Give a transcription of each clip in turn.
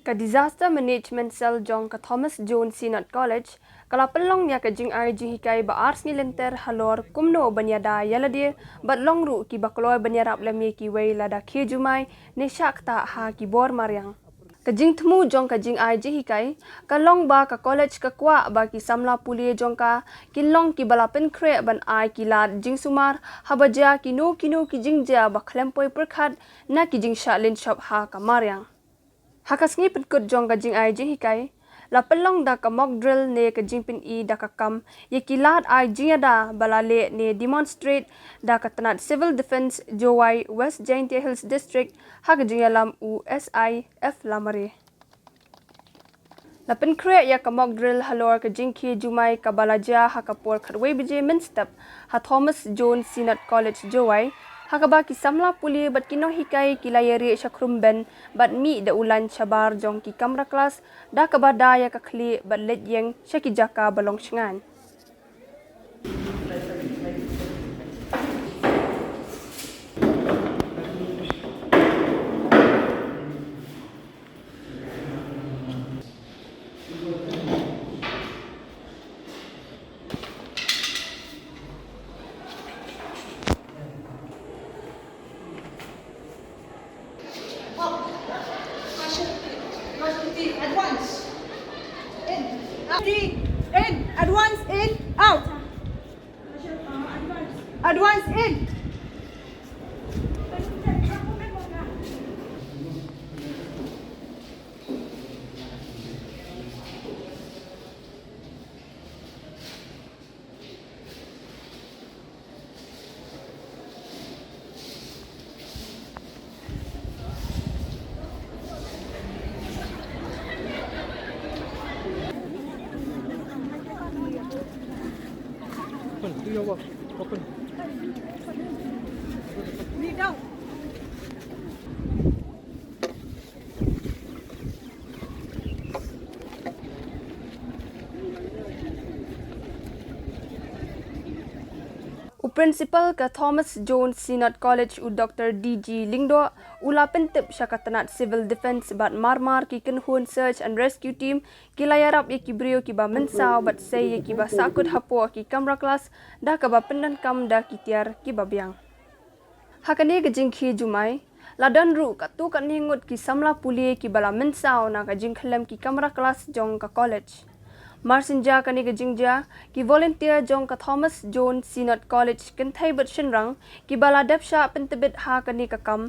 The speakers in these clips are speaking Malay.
Ka Disaster Management Cell jong ka Thomas Jones Synod College, kala pynlong niya ka jing jing hikai ba ars ngilenter halor kumno banyada yalade bat longru ki bakloy banyarap lamye ki wei lada khejumai ne shakta ha ki bor mariang. Ka jing thmu jong ka jing jing hikai, ka long ba ka college ka kwa ba ki samla pulie jong ka kinlong ki balapen kre ban ki lad jing sumar habaja kino ki jing ja ba klempoi perkhat na ki jing sha lyngshop ha ka mariang. Hakasngi penkut jong ka jing jing hikai, la pynlong da ka mock drill ne ka jing pin daka kam ye kilat iada balale ne demonstrate da ka tanat civil defense jowai West Jaintia Hills District ha ka jing lam USIF lamare. La penkre ya ka mock drill halor ka jing ki jumai ka balaja ha ka por khatwei bije minstep ha Thomas Jones Synod College jowai hakaba ki samla puli bat kino hikai kilayari shakrum ben bat mi da ulan chabar jong ki kamra kelas da kabada ya ka khli bat let yeng shaki jaka balong shingan. Advance. In. Advance in. Out. Advance in. Do your work. Open. Knee down. Principal ka Thomas Jones Synod College u Dr. DG Lingdo ula pentip syakatanat civil defense bat marmar ki kenhun search and rescue team kilayarap ye ki brio ki ba mensau bat say ye ki ba sakut hapo ki kamra kelas da ka ba pendan kam da ki tiar ki ba biang. Hakane ke jingki jumai ladan ru ka tu kan ningut ki samla pulie ki bala mensau na ka jingkhlem ki kamra kelas jong ka college. Marsinja kani ke jingja ki volunteer jong ka Thomas Jones Synod College kenthai bat shinrang ki bala depsha pentebit ha kani ka kam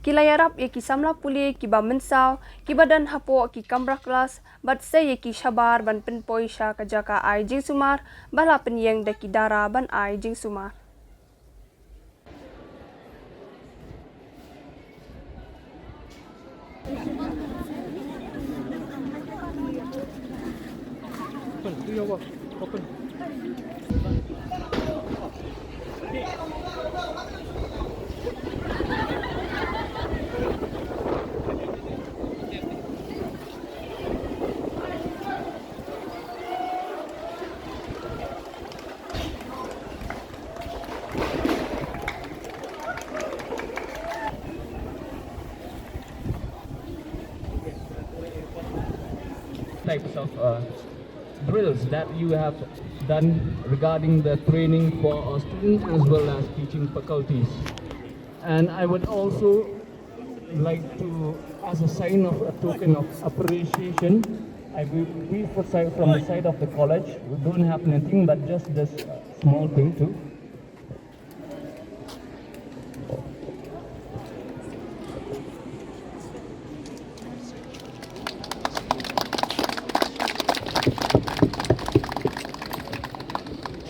ki layarap ye ki samla puli ki ba mensau ki badan hapo ki kamra kelas bat se ye ki shabar ban pen poisha ka jaka jing sumar bala penyeng da ki dara ban jing sumar. Do your work. Open. Types of drills that you have done regarding the training for our students as well as teaching faculties. And I would also like to, as a sign of a token of appreciation, we from the side of the college, we don't have anything but just this small thing too.